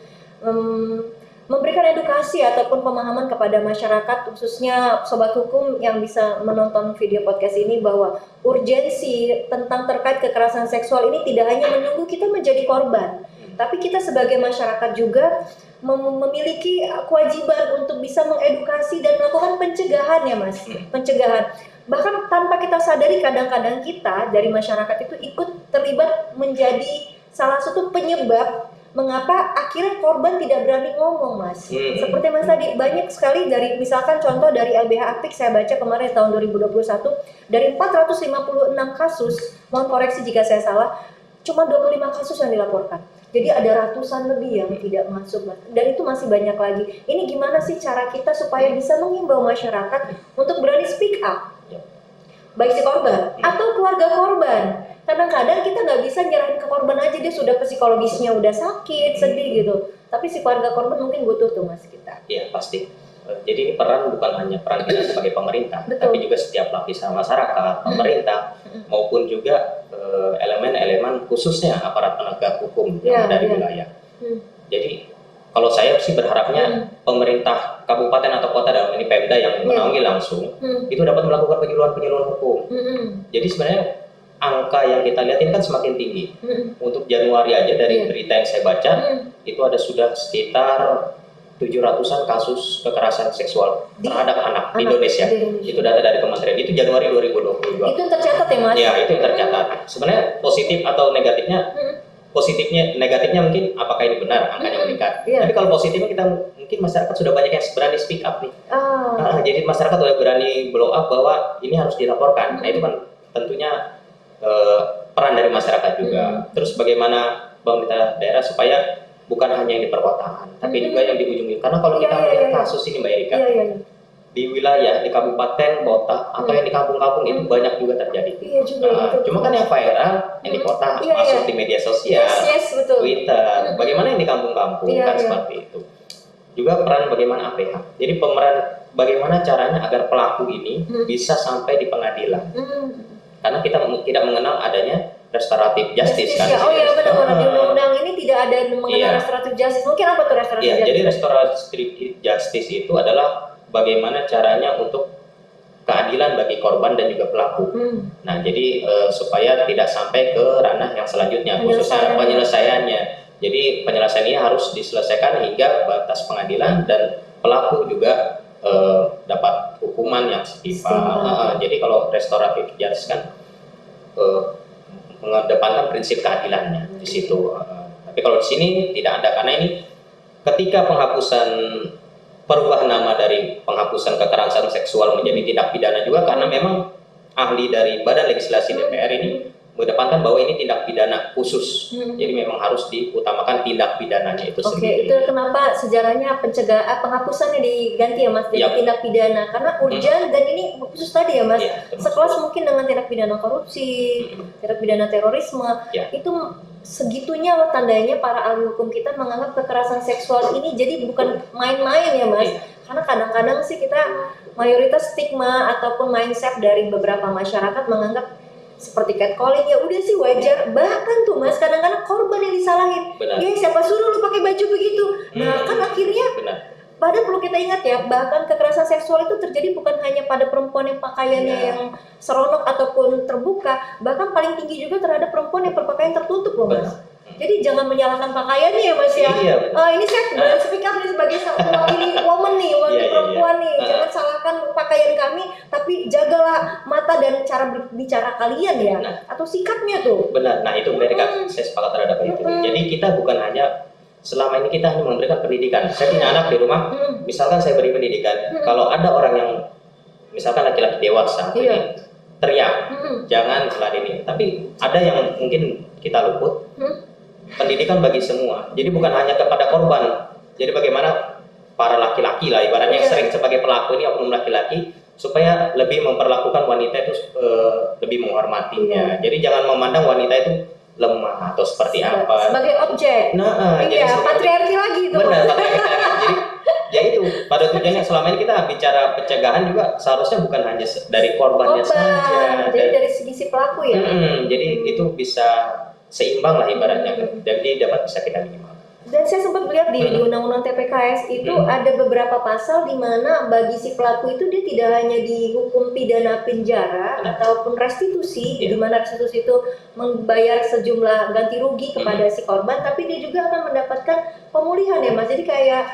memberikan edukasi ataupun pemahaman kepada masyarakat, khususnya sobat hukum yang bisa menonton video podcast ini, bahwa urgensi tentang terkait kekerasan seksual ini tidak hanya menunggu kita menjadi korban, tapi kita sebagai masyarakat juga memiliki kewajiban untuk bisa mengedukasi dan melakukan pencegahan ya Mas, pencegahan. Bahkan tanpa kita sadari kadang-kadang kita dari masyarakat itu ikut terlibat menjadi salah satu penyebab mengapa akhirnya korban tidak berani ngomong Mas. Seperti Mas tadi, banyak sekali dari misalkan contoh dari LBH Apik saya baca kemarin tahun 2021, dari 456 kasus, mohon koreksi jika saya salah, cuma 25 kasus yang dilaporkan. Jadi ada ratusan lebih yang tidak masuk Mas. Dan itu masih banyak lagi. Ini gimana sih cara kita supaya bisa mengimbau masyarakat untuk berani speak up? Baik si korban atau keluarga korban. Kadang-kadang kita nggak bisa nyerahin ke korban aja, dia sudah psikologisnya udah sakit, sedih gitu. Tapi si keluarga korban mungkin butuh tuh Mas kita. Iya pasti. Jadi ini peran bukan hanya peran kita sebagai pemerintah, Betul. tapi juga setiap lapisan masyarakat, pemerintah, maupun juga elemen-elemen khususnya aparat penegak hukum yang ada di wilayah. Jadi kalau saya sih berharapnya pemerintah kabupaten atau kota dalam ini Pemda yang menaungi langsung itu dapat melakukan penyuluhan hukum. Jadi sebenarnya angka yang kita lihat ini kan semakin tinggi. Untuk Januari aja dari berita yang saya baca itu ada sudah sekitar 700-an kasus kekerasan seksual terhadap anak di Indonesia. Itu data dari Kementerian, itu Januari 2022. Itu yang tercatat ya Mas? Ya, itu yang tercatat. Sebenarnya positif atau negatifnya, negatifnya mungkin apakah ini benar angkanya meningkat. Tapi kalau positifnya kita mungkin masyarakat sudah banyak yang berani speak up nih. Jadi masyarakat sudah berani blow up bahwa ini harus dilaporkan. Nah itu kan tentunya peran dari masyarakat juga. Terus bagaimana pemerintah daerah supaya bukan hanya yang di perkotaan, tapi juga yang di ujung. Karena kalau kita melihat kasus ini Mbak Erika, di wilayah, di kabupaten, kota, atau yang di kampung-kampung itu banyak juga terjadi. Cuma kan yang viral, yang di kota, masuk di media sosial, betul. Twitter. Bagaimana yang di kampung-kampung, kan seperti itu. Juga peran bagaimana APH. Jadi pemeran bagaimana caranya agar pelaku ini bisa sampai di pengadilan. Karena kita tidak mengenal adanya restoratif justice kan. Oh iya benar-benar di undang-undang ini tidak ada mengenal restoratif justice. Mungkin apa tuh restoratif justice? Jadi restoratif justice itu adalah bagaimana caranya untuk keadilan bagi korban dan juga pelaku. Nah, jadi supaya tidak sampai ke ranah yang selanjutnya, khususnya penyelesaiannya. Jadi penyelesaian ini harus diselesaikan hingga batas pengadilan dan pelaku juga dapat hukuman yang setimpal. Jadi kalau restoratif justice kan mengedepankan prinsip keadilannya di situ. Tapi kalau di sini tidak ada, karena ini ketika penghapusan perubahan nama dari penghapusan kekerasan seksual menjadi tindak pidana juga, karena memang ahli dari Badan Legislasi DPR ini mengedepankan bahwa ini tindak pidana khusus. Jadi memang harus diutamakan tindak pidananya itu sendiri. Itu kenapa sejarahnya penghapusannya diganti ya Mas jadi tindak pidana, karena urgen dan ini khusus tadi ya Mas. Sekelas mungkin dengan tindak pidana korupsi, tindak pidana terorisme, itu segitunya tandanya para ahli hukum kita menganggap kekerasan seksual ini jadi bukan main-main ya Mas. Karena kadang-kadang sih kita mayoritas stigma ataupun mindset dari beberapa masyarakat menganggap seperti catcalling ya udah sih wajar. Bahkan tuh Mas kadang-kadang korban yang disalahin. Ya siapa suruh lu pakai baju begitu. Nah kan akhirnya padahal perlu kita ingat ya, bahkan kekerasan seksual itu terjadi bukan hanya pada perempuan yang pakaiannya yang seronok ataupun terbuka, bahkan paling tinggi juga terhadap perempuan yang berpakaian tertutup loh Mas. Jadi jangan menyalahkan pakaiannya ya Mas ya. Ini saya speak up nih sebagai wakili woman nih, wakili perempuan nih. Jangan salahkan pakaian kami, tapi jagalah mata dan cara berbicara kalian ya, atau sikapnya tuh. Benar. Nah itu mereka saya sepakat terhadap itu. Jadi kita bukan hanya selama ini kita hanya memberikan pendidikan. Saya punya anak di rumah, misalkan saya beri pendidikan. Kalau ada orang yang misalkan laki-laki dewasa ini teriak, jangan ini. Tapi ada yang mungkin kita luput. Pendidikan bagi semua. Jadi bukan hanya kepada korban. Jadi bagaimana para laki-laki lah ibaratnya yang sering sebagai pelaku ini oknum laki-laki supaya lebih memperlakukan wanita itu lebih menghormatinya. Jadi jangan memandang wanita itu lemah atau seperti apa sebagai objek. Jadi patriarki lagi itu. Benar, patriarki lagi. Jadi ya itu pada tujuannya selama ini kita bicara pencegahan juga seharusnya bukan hanya dari korbannya saja. Jadi dari segi si pelaku ya. Jadi itu bisa seimbang lah ibaratnya. Jadi dapat bisa kita minimal. Dan saya sempat lihat di Undang-Undang TPKS itu ada beberapa pasal di mana bagi si pelaku itu dia tidak hanya dihukum pidana penjara ataupun restitusi, di mana restitusi itu membayar sejumlah ganti rugi kepada si korban, tapi dia juga akan mendapatkan pemulihan ya Mas. Jadi kayak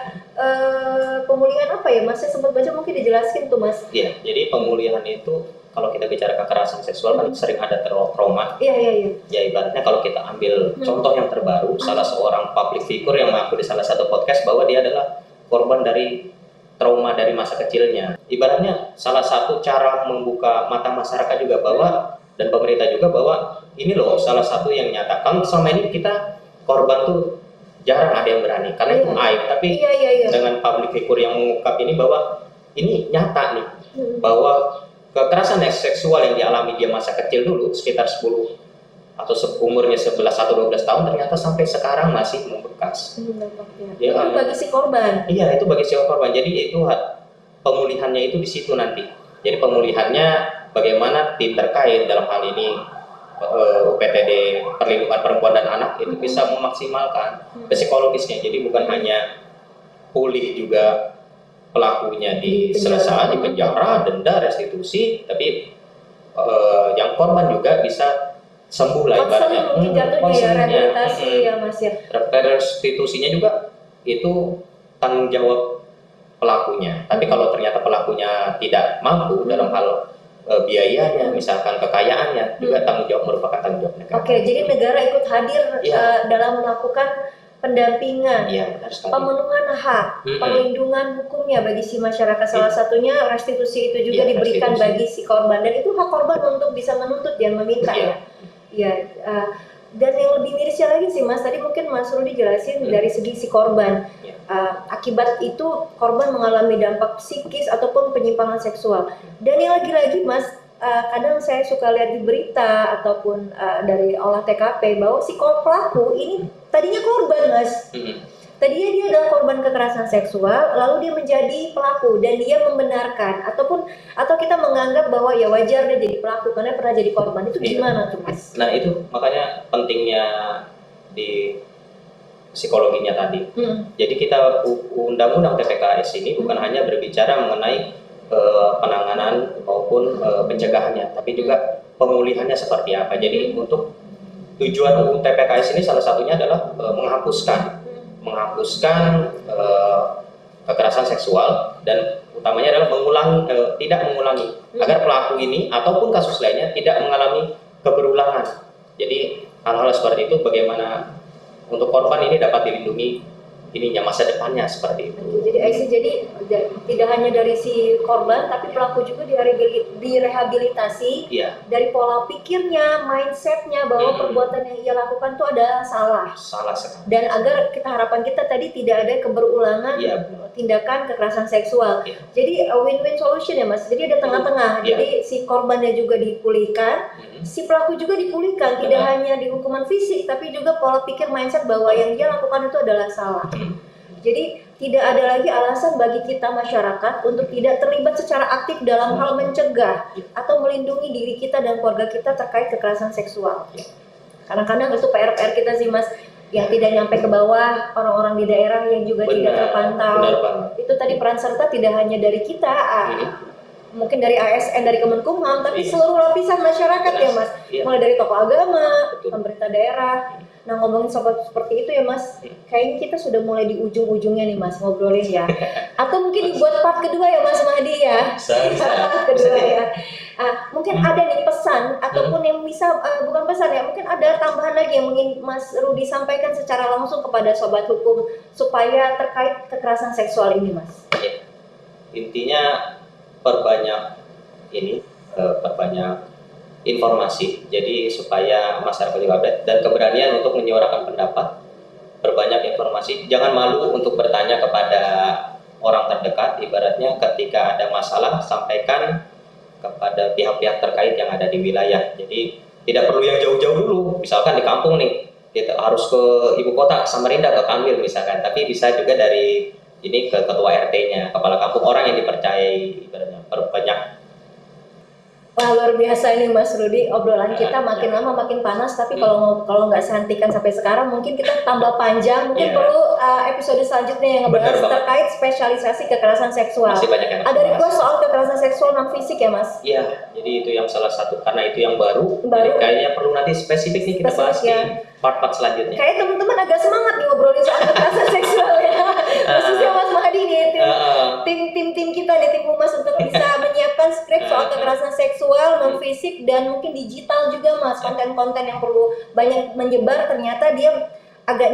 pemulihan apa ya Mas? Saya sempat baca, mungkin dijelaskan tuh Mas. Iya, jadi pemulihan itu kalau kita bicara kekerasan seksual kan sering ada trauma. Iya. Ya ibaratnya kalau kita ambil contoh yang terbaru, salah seorang public figure yang mengaku di salah satu podcast bahwa dia adalah korban dari trauma dari masa kecilnya. Ibaratnya salah satu cara membuka mata masyarakat juga bahwa, dan pemerintah juga bahwa ini loh salah satu yang nyata. Kan selama ini kita korban tuh jarang ada yang berani karena itu aib. Tapi dengan public figure yang mengungkap ini bahwa ini nyata nih, bahwa kekerasan seksual yang dialami dia masa kecil dulu sekitar 10 atau umurnya 11 atau 12 tahun ternyata sampai sekarang masih membekas. Itu bagi si korban. Iya, itu bagi si korban. Jadi itu pemulihannya itu di situ nanti. Jadi pemulihannya bagaimana tim terkait dalam hal ini UPTD Perlindungan Perempuan dan Anak itu bisa memaksimalkan psikologisnya. Jadi bukan hanya pulih juga pelakunya diselesaikan di penjara, denda, restitusi, tapi yang korban juga bisa sembuh lah ibaratnya. Mungkin jatuhnya ya rehabilitasi ya Mas ya. Restitusinya juga itu tanggung jawab pelakunya. Tapi kalau ternyata pelakunya tidak mampu dalam hal biayanya, misalkan kekayaannya, juga tanggung jawab merupakan tanggung jawab negara. Oke, jadi negara ikut hadir dalam melakukan pendampingan, pemenuhan hak, perlindungan hukumnya bagi si masyarakat. Salah satunya restitusi itu juga diberikan bagi si korban, dan itu hak korban untuk bisa menuntut dan meminta dan yang lebih mirisnya lagi sih Mas, tadi mungkin Mas Rudi jelasin dari segi si korban. Akibat itu korban mengalami dampak psikis ataupun penyimpangan seksual. Dan yang lagi-lagi Mas, kadang saya suka lihat di berita ataupun dari olah TKP bahwa si pelaku ini tadinya korban Mas. Tadinya dia adalah korban kekerasan seksual, lalu dia menjadi pelaku dan dia membenarkan atau kita menganggap bahwa ya wajar dia jadi pelaku karena pernah jadi korban. Itu gimana tuh Mas? Nah itu makanya pentingnya di psikologinya tadi. Jadi kita undang-undang TPKS ini bukan hanya berbicara mengenai penanganan maupun pencegahannya, tapi juga pemulihannya seperti apa. Jadi untuk tujuan TPKS ini salah satunya adalah menghapuskan kekerasan seksual, dan utamanya adalah tidak mengulangi agar pelaku ini ataupun kasus lainnya tidak mengalami keberulangan. Jadi hal-hal seperti itu bagaimana untuk korban ini dapat dilindungi masa depannya seperti itu. Jadi tidak hanya dari si korban, tapi pelaku juga direhabilitasi dari pola pikirnya, mindsetnya bahwa perbuatan yang ia lakukan itu adalah salah sekali. Dan agar harapan kita tadi tidak ada keberulangan tindakan kekerasan seksual. Jadi win-win solution ya Mas. Jadi ada tengah-tengah. Jadi si korbannya juga dipulihkan, si pelaku juga dipulihkan. Tidak hanya di hukuman fisik, tapi juga pola pikir, mindset bahwa yang dia lakukan itu adalah salah. Jadi tidak ada lagi alasan bagi kita masyarakat untuk tidak terlibat secara aktif dalam hal mencegah atau melindungi diri kita dan keluarga kita terkait kekerasan seksual. Kadang-kadang itu PR kita sih Mas, yang tidak nyampe ke bawah, orang-orang di daerah yang juga tidak terpantau. Itu tadi peran serta tidak hanya dari kita, mungkin dari ASN, dari Kemenkumham, tapi seluruh lapisan masyarakat ya Mas. Mulai dari tokoh agama, pemerintah daerah. Nah ngomongin sobat seperti itu ya Mas, kayaknya kita sudah mulai di ujung-ujungnya nih Mas ngobrolin ya. Atau mungkin dibuat part kedua ya Mas Mahdi ya. Part kedua ya. Mungkin ada nih pesan ataupun yang bisa bukan pesan ya, mungkin ada tambahan lagi yang ingin Mas Rudi sampaikan secara langsung kepada sobat hukum supaya terkait kekerasan seksual ini Mas. Intinya perbanyak informasi, jadi supaya masyarakat juga update, dan keberanian untuk menyuarakan pendapat, berbanyak informasi. Jangan malu untuk bertanya kepada orang terdekat, ibaratnya ketika ada masalah sampaikan kepada pihak-pihak terkait yang ada di wilayah. Jadi tidak perlu yang jauh-jauh dulu, misalkan di kampung nih kita harus ke ibu kota, ke Samarinda, ke Kambil misalkan, tapi bisa juga dari Ini ke ketua RT-nya, kepala kampung, orang yang dipercayai, ibaratnya perbanyak. Wah, luar biasa ini Mas Rudi, obrolan kita makin lama makin panas, tapi kalau nggak sehentikan sampai sekarang mungkin kita tambah panjang, mungkin perlu episode selanjutnya yang ngebahas terkait spesialisasi kekerasan seksual. Masih banyak yang ada request soal kekerasan seksual non fisik ya Mas? Iya, jadi itu yang salah satu, karena itu yang baru. Jadi kayaknya perlu nanti spesifik nih kita bahas di part-part selanjutnya. Kayak teman-teman agak semangat nih ngobrolin soal kekerasan seksual ya, khususnya Mas Mahdi nih, tim kita nih, tim Humas untuk bisa menyiapkan skrip soal kekerasan seksual non fisik dan mungkin digital juga Mas, konten-konten yang perlu banyak menyebar, ternyata dia agak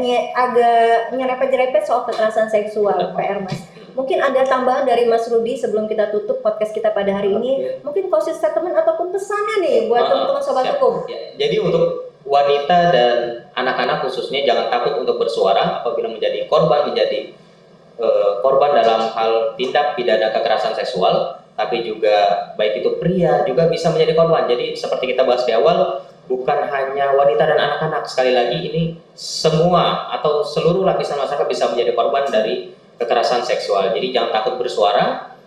nyerepet-nyerepet soal kekerasan seksual. PR Mas, mungkin ada tambahan dari Mas Rudi sebelum kita tutup podcast kita pada hari ini, mungkin closing statement ataupun pesannya nih buat teman-teman sobat hukum. Jadi untuk wanita dan anak-anak khususnya, jangan takut untuk bersuara apabila menjadi korban korban dalam hal tindak pidana kekerasan seksual, tapi juga baik itu pria juga bisa menjadi korban. Jadi seperti kita bahas di awal, bukan hanya wanita dan anak-anak, sekali lagi ini semua atau seluruh lapisan masyarakat bisa menjadi korban dari kekerasan seksual. Jadi jangan takut bersuara,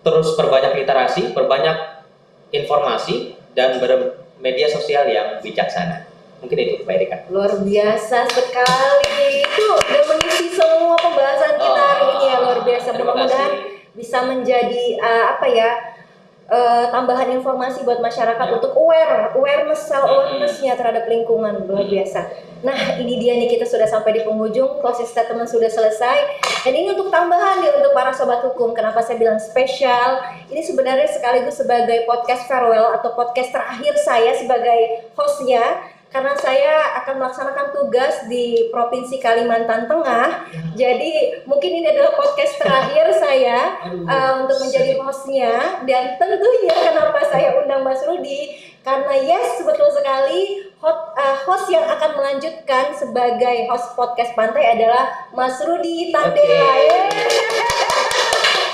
terus perbanyak literasi, perbanyak informasi, dan bermedia sosial yang bijaksana. Mungkin itu Pak Erika. Luar biasa sekali, itu udah mengisi semua pembahasan kita hari ini ya, luar biasa. Mudah-mudahan bisa menjadi tambahan informasi buat masyarakat untuk awareness-nya terhadap lingkungan, luar biasa. Nah, ini dia nih, kita sudah sampai di penghujung, closing statement sudah selesai. Dan ini untuk tambahan nih untuk para sobat hukum. Kenapa saya bilang spesial? Ini sebenarnya sekaligus sebagai podcast farewell atau podcast terakhir saya sebagai hostnya, karena saya akan melaksanakan tugas di Provinsi Kalimantan Tengah. Jadi mungkin ini adalah podcast terakhir saya untuk menjadi hostnya. Dan tentunya kenapa saya undang Mas Rudi, karena yes, betul sekali, host yang akan melanjutkan sebagai host podcast Pantai adalah Mas Rudi Tandela.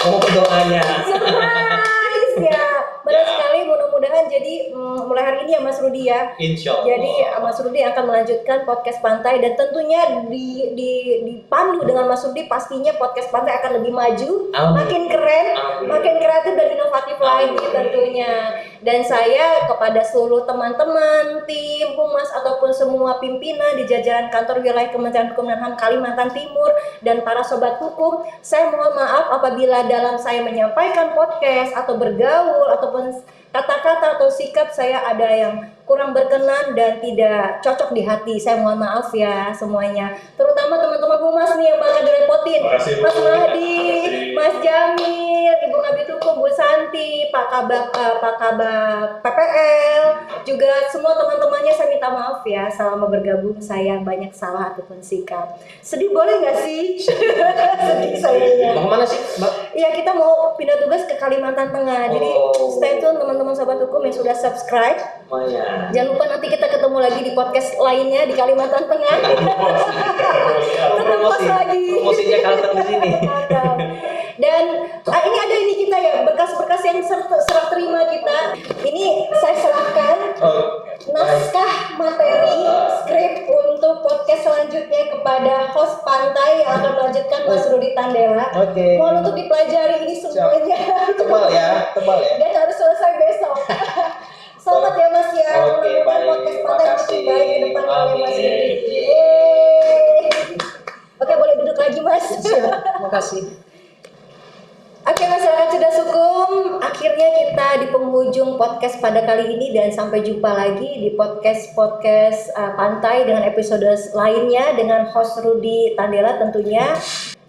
Mau doanya. Surprise ya. Benar sekali, mudah-mudahan jadi mulai hari ini ya Mas Rudi ya. Insya Allah. Jadi Mas Rudi akan melanjutkan podcast Pantai, dan tentunya dipandu dengan Mas Rudi, pastinya podcast Pantai akan lebih maju, makin keren, makin kreatif dan inovatif lagi tentunya. Dan saya kepada seluruh teman-teman, tim Humas ataupun semua pimpinan di jajaran kantor wilayah Kementerian Hukum dan HAM Kalimantan Timur dan para sobat hukum, saya mohon maaf apabila dalam saya menyampaikan podcast atau bergaul ataupun kata-kata atau sikap saya ada yang kurang berkenan dan tidak cocok di hati. Saya mohon maaf ya semuanya, terutama teman-teman Humas nih yang bakal direpotin, Mas Mahdi, Mas Jamil, Ibu Kabid Hukum, Bu Santi, Pak Kabak PPL, juga semua teman-temannya saya minta maaf ya, selama bergabung saya banyak salah ataupun sikap. Sedih boleh nggak sih? Sedih sayanya. Mau kemana sih Mbak? Iya, kita mau pindah tugas ke Kalimantan Tengah. Jadi stay tune teman-teman sobat hukum yang sudah subscribe. Jangan lupa nanti kita ketemu lagi di podcast lainnya di Kalimantan Tengah. Promosinya Kalimantan di sini. Dan ini ada ini kita ya, berkas-berkas yang serah terima kita. Ini saya serahkan naskah materi skrip untuk podcast selanjutnya kepada host Pantai yang akan melanjutkan Mas Rudi Tandela. Mohon untuk dipelajari ini semuanya. Tebal ya. Dan harus selesai besok. Selamat ya Mas ya. Mudah-mudahan podcast Pantai makin baik ke depan ya Mas Rudi. Oke, boleh duduk lagi Mas. Terima kasih. Oke masyarakat cerdas hukum, akhirnya kita di penghujung podcast pada kali ini, dan sampai jumpa lagi di podcast Pantai dengan episode lainnya dengan host Rudi Tandela tentunya.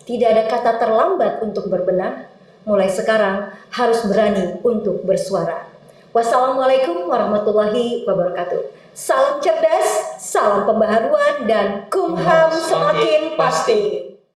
Tidak ada kata terlambat untuk berbenah, mulai sekarang harus berani untuk bersuara. Wassalamualaikum warahmatullahi wabarakatuh. Salam cerdas, salam pembaharuan, dan Kumham semakin pasti.